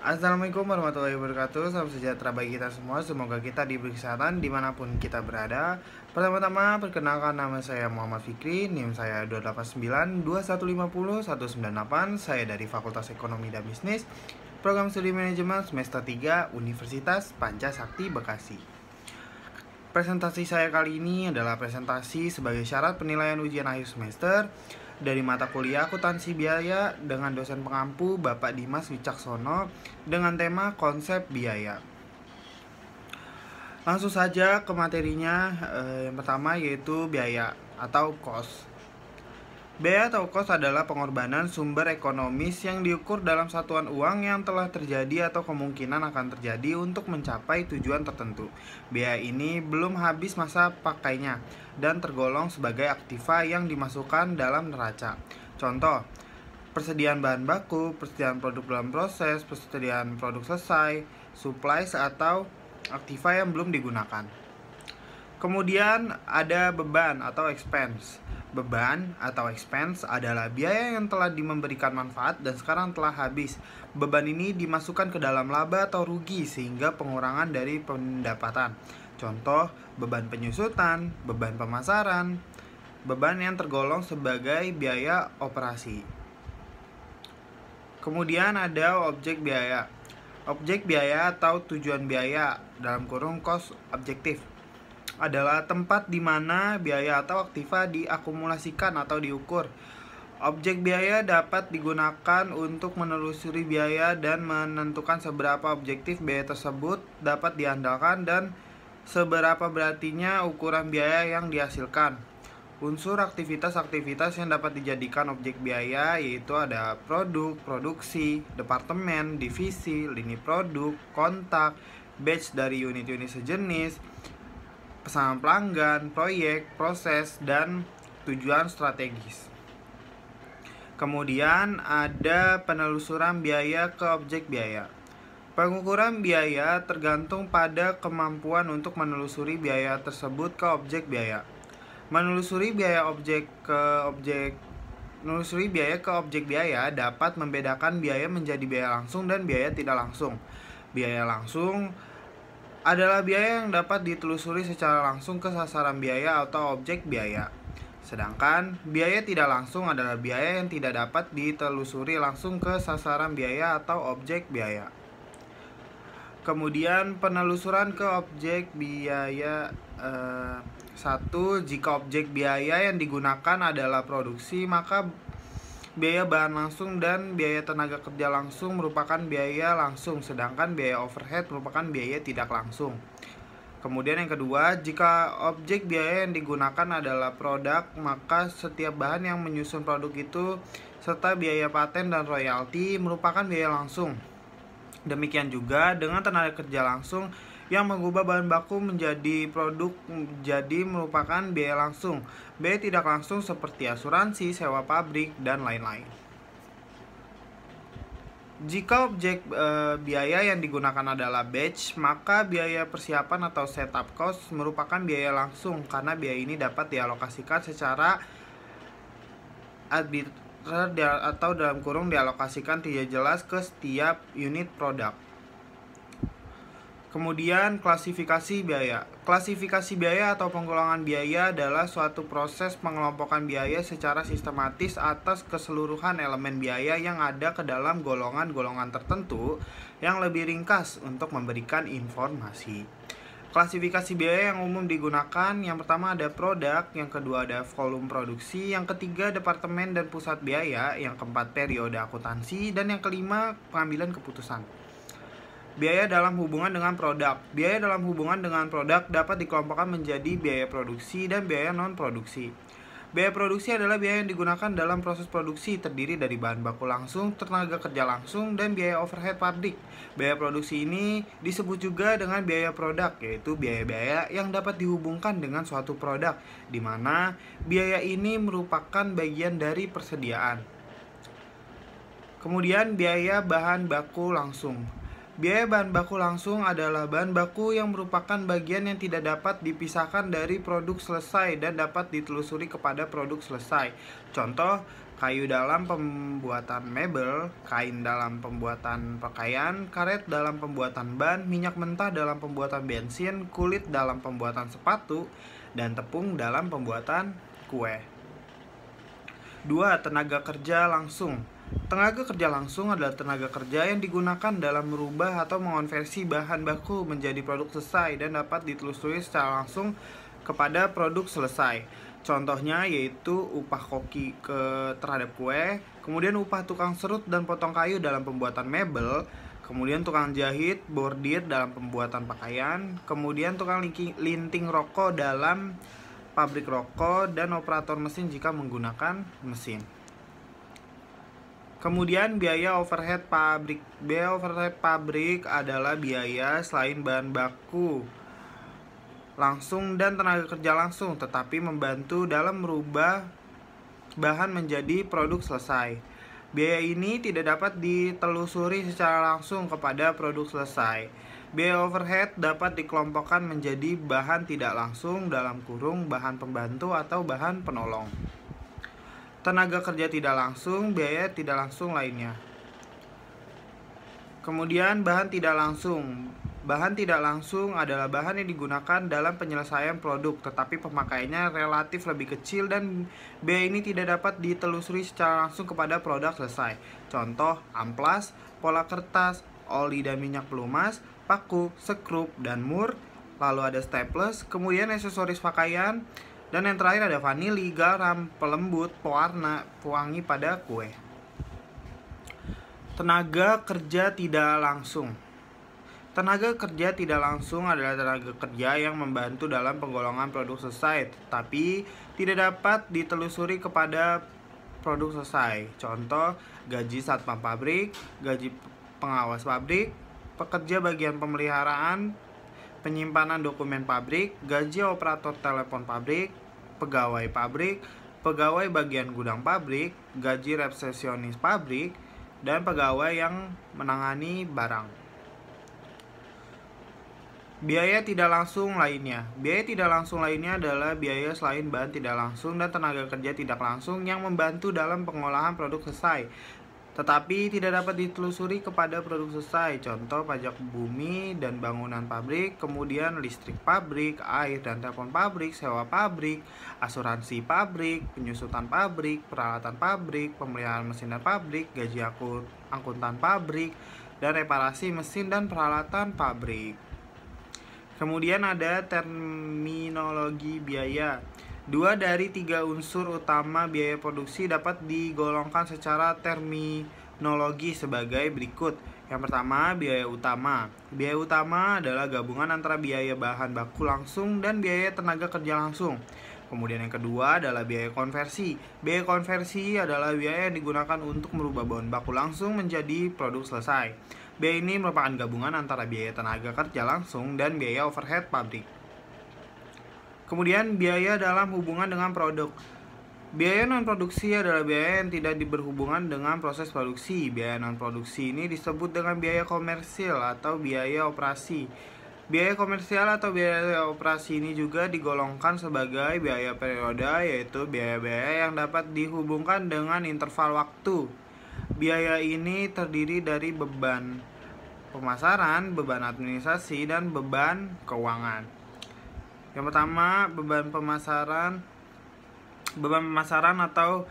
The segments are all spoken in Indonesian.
Assalamualaikum warahmatullahi wabarakatuh. Salam sejahtera bagi kita semua. Semoga kita diberi kesehatan dimanapun kita berada. Pertama-tama perkenalkan, nama saya Muhammad Fikri. NIM saya 289 2150 198. Saya dari Fakultas Ekonomi dan Bisnis, Program Studi Manajemen semester 3 Universitas Pancasakti Bekasi. Presentasi saya kali ini adalah presentasi sebagai syarat penilaian ujian akhir semester dari mata kuliah akuntansi biaya dengan dosen pengampu Bapak Dimas Wicaksono dengan tema konsep biaya. Langsung saja ke materinya. Yang pertama yaitu biaya atau cost. Biaya atau cost adalah pengorbanan sumber ekonomis yang diukur dalam satuan uang yang telah terjadi atau kemungkinan akan terjadi untuk mencapai tujuan tertentu. Biaya ini belum habis masa pakainya dan tergolong sebagai aktiva yang dimasukkan dalam neraca. Contoh, persediaan bahan baku, persediaan produk dalam proses, persediaan produk selesai, supplies atau aktiva yang belum digunakan. Kemudian ada beban atau expense. Beban atau expense adalah biaya yang telah memberikan manfaat dan sekarang telah habis. Beban ini dimasukkan ke dalam laba atau rugi sehingga pengurangan dari pendapatan. Contoh, beban penyusutan, beban pemasaran, beban yang tergolong sebagai biaya operasi. Kemudian ada objek biaya. Objek biaya atau tujuan biaya dalam kurung cost objektif adalah tempat di mana biaya atau aktiva diakumulasikan atau diukur. Objek biaya dapat digunakan untuk menelusuri biaya dan menentukan seberapa objektif biaya tersebut dapat diandalkan dan seberapa berartinya ukuran biaya yang dihasilkan. Unsur aktivitas-aktivitas yang dapat dijadikan objek biaya yaitu ada produk, produksi, departemen, divisi, lini produk, kontak, batch dari unit-unit sejenis, pesanan pelanggan, proyek, proses, dan tujuan strategis. Kemudian ada penelusuran biaya ke objek biaya. Pengukuran biaya tergantung pada kemampuan untuk menelusuri biaya tersebut ke objek biaya. Menelusuri biaya ke objek biaya dapat membedakan biaya menjadi biaya langsung dan biaya tidak langsung. Biaya langsung adalah biaya yang dapat ditelusuri secara langsung ke sasaran biaya atau objek biaya. Sedangkan biaya tidak langsung adalah biaya yang tidak dapat ditelusuri langsung ke sasaran biaya atau objek biaya. Kemudian penelusuran ke objek biaya 1. Jika objek biaya yang digunakan adalah produksi, maka biaya bahan langsung dan biaya tenaga kerja langsung merupakan biaya langsung, sedangkan biaya overhead merupakan biaya tidak langsung. Kemudian yang kedua, jika objek biaya yang digunakan adalah produk, maka setiap bahan yang menyusun produk itu serta biaya paten dan royalti merupakan biaya langsung. Demikian juga dengan tenaga kerja langsung yang mengubah bahan baku menjadi produk jadi merupakan biaya langsung. Biaya tidak langsung seperti asuransi, sewa pabrik, dan lain-lain. Jika objek biaya yang digunakan adalah batch, maka biaya persiapan atau setup cost merupakan biaya langsung karena biaya ini dapat dialokasikan secara arbiter atau dalam kurung dialokasikan tidak jelas ke setiap unit produk. Kemudian klasifikasi biaya. Klasifikasi biaya atau penggolongan biaya adalah suatu proses pengelompokan biaya secara sistematis atas keseluruhan elemen biaya yang ada ke dalam golongan-golongan tertentu yang lebih ringkas untuk memberikan informasi. Klasifikasi biaya yang umum digunakan, yang pertama ada produk, yang kedua ada volume produksi, yang ketiga departemen dan pusat biaya, yang keempat periode akuntansi, dan yang kelima pengambilan keputusan. Biaya dalam hubungan dengan produk. Biaya dalam hubungan dengan produk dapat dikelompokkan menjadi biaya produksi dan biaya non-produksi. Biaya produksi adalah biaya yang digunakan dalam proses produksi, terdiri dari bahan baku langsung, tenaga kerja langsung, dan biaya overhead pabrik. Biaya produksi ini disebut juga dengan biaya produk, yaitu biaya-biaya yang dapat dihubungkan dengan suatu produk, di mana biaya ini merupakan bagian dari persediaan. Kemudian biaya bahan baku langsung. Biaya bahan baku langsung adalah bahan baku yang merupakan bagian yang tidak dapat dipisahkan dari produk selesai dan dapat ditelusuri kepada produk selesai. Contoh, kayu dalam pembuatan mebel, kain dalam pembuatan pakaian, karet dalam pembuatan ban, minyak mentah dalam pembuatan bensin, kulit dalam pembuatan sepatu, dan tepung dalam pembuatan kue. 2. Tenaga kerja langsung. Tenaga kerja langsung adalah tenaga kerja yang digunakan dalam merubah atau mengonversi bahan baku menjadi produk selesai dan dapat ditelusuri secara langsung kepada produk selesai. Contohnya yaitu upah koki terhadap kue, kemudian upah tukang serut dan potong kayu dalam pembuatan mebel, kemudian tukang jahit, bordir dalam pembuatan pakaian, kemudian tukang linting rokok dalam pabrik rokok, dan operator mesin jika menggunakan mesin. Kemudian biaya overhead pabrik. Biaya overhead pabrik adalah biaya selain bahan baku langsung dan tenaga kerja langsung, tetapi membantu dalam merubah bahan menjadi produk selesai. Biaya ini tidak dapat ditelusuri secara langsung kepada produk selesai. Biaya overhead dapat dikelompokkan menjadi bahan tidak langsung dalam kurung bahan pembantu atau bahan penolong. Tenaga kerja tidak langsung, biaya tidak langsung lainnya. Kemudian bahan tidak langsung. Bahan tidak langsung adalah bahan yang digunakan dalam penyelesaian produk, tetapi pemakaiannya relatif lebih kecil dan biaya ini tidak dapat ditelusuri secara langsung kepada produk selesai. Contoh, amplas, pola kertas, oli dan minyak pelumas, paku, sekrup, dan mur. Lalu ada staples, kemudian aksesoris pakaian, dan yang terakhir ada vanili, garam, pelembut, pewarna, pewangi pada kue. Tenaga kerja tidak langsung. Tenaga kerja tidak langsung adalah tenaga kerja yang membantu dalam penggolongan produk selesai, tetapi tidak dapat ditelusuri kepada produk selesai. Contoh, gaji satpam pabrik, gaji pengawas pabrik, pekerja bagian pemeliharaan, penyimpanan dokumen pabrik, gaji operator telepon pabrik, pegawai pabrik, pegawai bagian gudang pabrik, gaji resepsionis pabrik, dan pegawai yang menangani barang. Biaya tidak langsung lainnya. Biaya tidak langsung lainnya adalah biaya selain bahan tidak langsung dan tenaga kerja tidak langsung yang membantu dalam pengolahan produk selesai, tetapi tidak dapat ditelusuri kepada produk selesai. Contoh, pajak bumi dan bangunan pabrik, kemudian listrik pabrik, air dan telepon pabrik, sewa pabrik, asuransi pabrik, penyusutan pabrik, peralatan pabrik, pemeliharaan mesin dan pabrik, gaji angkutan pabrik, dan reparasi mesin dan peralatan pabrik. Kemudian ada terminologi biaya. 2 dari 3 unsur utama biaya produksi dapat digolongkan secara terminologi sebagai berikut. Yang pertama, biaya utama. Biaya utama adalah gabungan antara biaya bahan baku langsung dan biaya tenaga kerja langsung. Kemudian yang kedua adalah biaya konversi. Biaya konversi adalah biaya yang digunakan untuk merubah bahan baku langsung menjadi produk selesai. Biaya ini merupakan gabungan antara biaya tenaga kerja langsung dan biaya overhead pabrik. Kemudian biaya dalam hubungan dengan produk. Biaya non-produksi adalah biaya yang tidak berhubungan dengan proses produksi. Biaya non-produksi ini disebut dengan biaya komersil atau biaya operasi. Biaya komersial atau biaya operasi ini juga digolongkan sebagai biaya periode, yaitu biaya-biaya yang dapat dihubungkan dengan interval waktu. Biaya ini terdiri dari beban pemasaran, beban administrasi, dan beban keuangan. Yang pertama, beban pemasaran. Beban pemasaran atau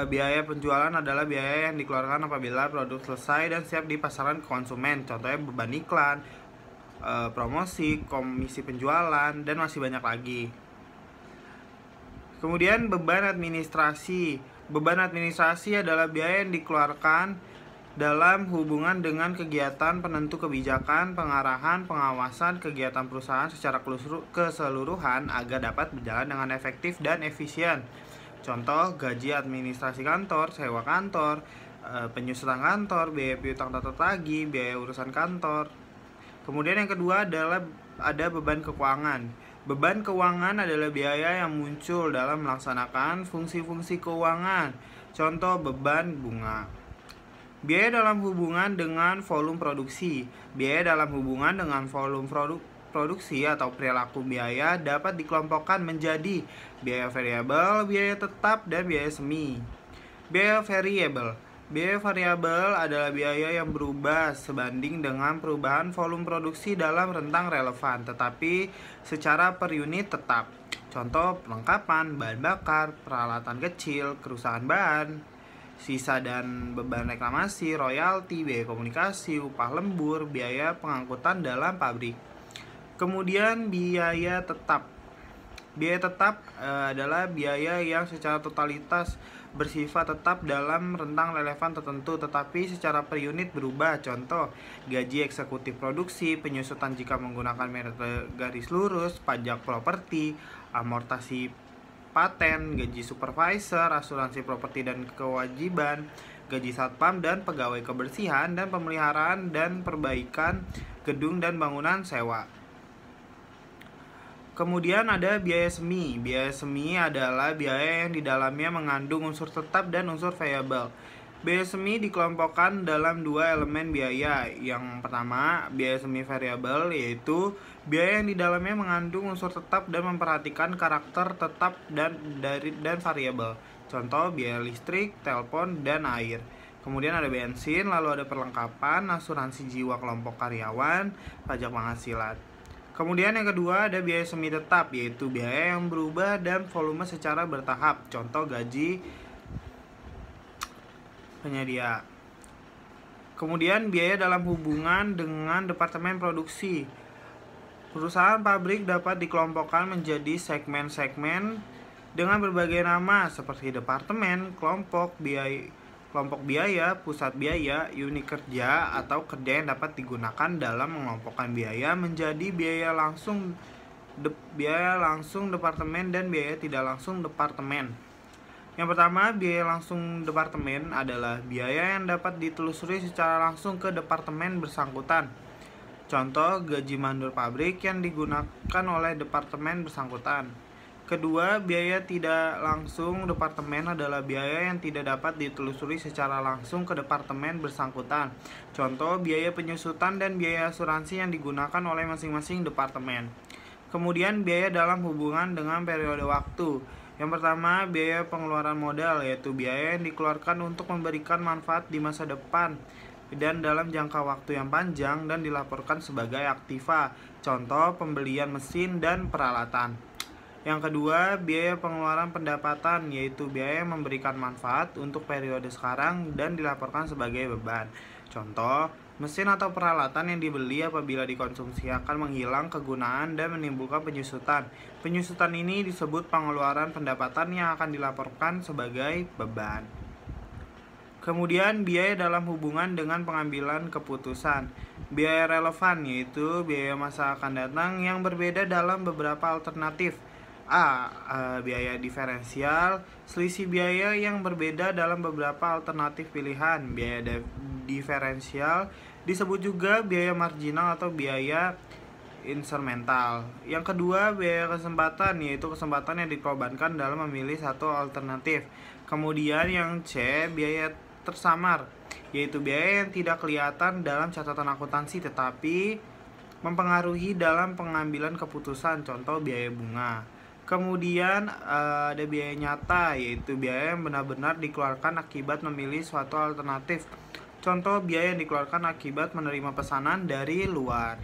biaya penjualan adalah biaya yang dikeluarkan apabila produk selesai dan siap di pasaran ke konsumen. Contohnya beban iklan, promosi, komisi penjualan, dan masih banyak lagi. Kemudian beban administrasi. Beban administrasi adalah biaya yang dikeluarkan dalam hubungan dengan kegiatan penentu kebijakan, pengarahan, pengawasan kegiatan perusahaan secara keseluruhan agar dapat berjalan dengan efektif dan efisien. Contoh, gaji administrasi kantor, sewa kantor, penyusutan kantor, biaya piutang data tagih, biaya urusan kantor. Kemudian yang kedua adalah ada beban keuangan. Beban keuangan adalah biaya yang muncul dalam melaksanakan fungsi-fungsi keuangan. Contoh, beban bunga. Biaya dalam hubungan dengan volume produksi. Biaya dalam hubungan dengan volume produksi atau perilaku biaya dapat dikelompokkan menjadi biaya variabel, biaya tetap, dan biaya semi. Biaya variabel. Biaya variabel adalah biaya yang berubah sebanding dengan perubahan volume produksi dalam rentang relevan, tetapi secara per unit tetap. Contoh perlengkapan, bahan bakar, peralatan kecil, kerusakan bahan, sisa dan beban reklamasi, royalti, biaya komunikasi, upah lembur, biaya pengangkutan dalam pabrik. Kemudian biaya tetap. Biaya tetap adalah biaya yang secara totalitas bersifat tetap dalam rentang relevan tertentu, tetapi secara per unit berubah. Contoh, gaji eksekutif produksi, penyusutan jika menggunakan metode garis lurus, pajak properti, amortasi paten, gaji supervisor, asuransi properti dan kewajiban, gaji satpam dan pegawai kebersihan dan pemeliharaan dan perbaikan gedung dan bangunan sewa. Kemudian ada biaya semi. Biaya semi adalah biaya yang di dalamnya mengandung unsur tetap dan unsur variabel. Biaya semi dikelompokkan dalam dua elemen biaya. Yang pertama, biaya semi variabel, yaitu biaya yang di dalamnya mengandung unsur tetap dan memperhatikan karakter tetap dan variabel. Contoh, biaya listrik, telepon, dan air. Kemudian ada bensin, lalu ada perlengkapan, asuransi jiwa kelompok karyawan, pajak penghasilan. Kemudian yang kedua ada biaya semi tetap, yaitu biaya yang berubah dan volume secara bertahap. Contoh gaji penyedia. Kemudian biaya dalam hubungan dengan departemen produksi. Perusahaan pabrik dapat dikelompokkan menjadi segmen-segmen dengan berbagai nama seperti departemen, kelompok biaya, pusat biaya, unit kerja, atau kerja yang dapat digunakan dalam mengelompokkan biaya menjadi biaya langsung departemen dan biaya tidak langsung departemen. Yang pertama, biaya langsung departemen adalah biaya yang dapat ditelusuri secara langsung ke departemen bersangkutan. Contoh, gaji mandur pabrik yang digunakan oleh departemen bersangkutan. Kedua, biaya tidak langsung departemen adalah biaya yang tidak dapat ditelusuri secara langsung ke departemen bersangkutan. Contoh, biaya penyusutan dan biaya asuransi yang digunakan oleh masing-masing departemen. Kemudian, biaya dalam hubungan dengan periode waktu. Yang pertama, biaya pengeluaran modal, yaitu biaya yang dikeluarkan untuk memberikan manfaat di masa depan dan dalam jangka waktu yang panjang dan dilaporkan sebagai aktiva. Contoh, pembelian mesin dan peralatan. Yang kedua, biaya pengeluaran pendapatan, yaitu biaya yang memberikan manfaat untuk periode sekarang dan dilaporkan sebagai beban. Contoh, mesin atau peralatan yang dibeli apabila dikonsumsi akan menghilang kegunaan dan menimbulkan penyusutan. Penyusutan ini disebut pengeluaran pendapatan yang akan dilaporkan sebagai beban. Kemudian, biaya dalam hubungan dengan pengambilan keputusan. Biaya relevan, yaitu biaya masa akan datang yang berbeda dalam beberapa alternatif. Biaya diferensial, selisih biaya yang berbeda dalam beberapa alternatif pilihan. Biaya diferensial disebut juga biaya marginal atau biaya instrumental. Yang kedua, biaya kesempatan, yaitu kesempatan yang dikorbankan dalam memilih satu alternatif. Kemudian yang C, biaya tersamar, yaitu biaya yang tidak kelihatan dalam catatan akuntansi tetapi mempengaruhi dalam pengambilan keputusan. Contoh, biaya bunga. Kemudian ada biaya nyata, yaitu biaya yang benar-benar dikeluarkan akibat memilih suatu alternatif. Contoh, biaya yang dikeluarkan akibat menerima pesanan dari luar.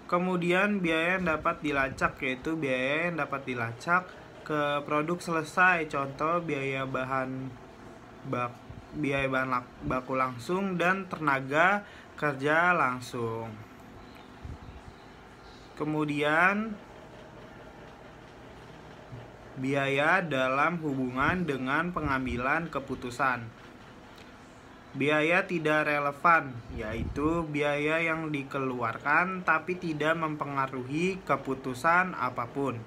Kemudian biaya yang dapat dilacak, yaitu biaya yang dapat dilacak ke produk selesai. Contoh, biaya bahan baku langsung dan tenaga kerja langsung. Kemudian biaya dalam hubungan dengan pengambilan keputusan. Biaya tidak relevan, yaitu biaya yang dikeluarkan tapi tidak mempengaruhi keputusan apapun.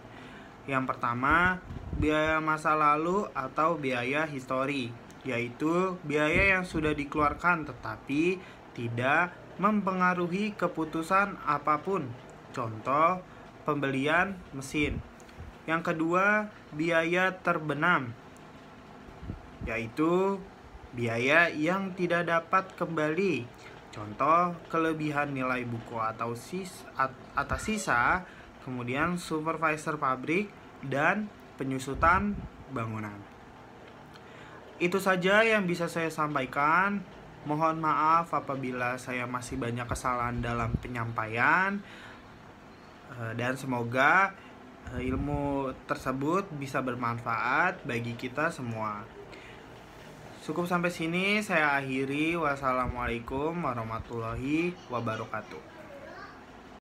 Yang pertama, biaya masa lalu atau biaya histori, yaitu biaya yang sudah dikeluarkan tetapi tidak mempengaruhi keputusan apapun. Contoh, pembelian mesin. Yang kedua, biaya terbenam, yaitu biaya yang tidak dapat kembali. Contoh, kelebihan nilai buku atau atas sisa. Kemudian supervisor pabrik dan penyusutan bangunan. Itu saja yang bisa saya sampaikan. Mohon maaf apabila saya masih banyak kesalahan dalam penyampaian. Dan semoga ilmu tersebut bisa bermanfaat bagi kita semua. Cukup sampai sini saya akhiri. Wassalamualaikum warahmatullahi wabarakatuh.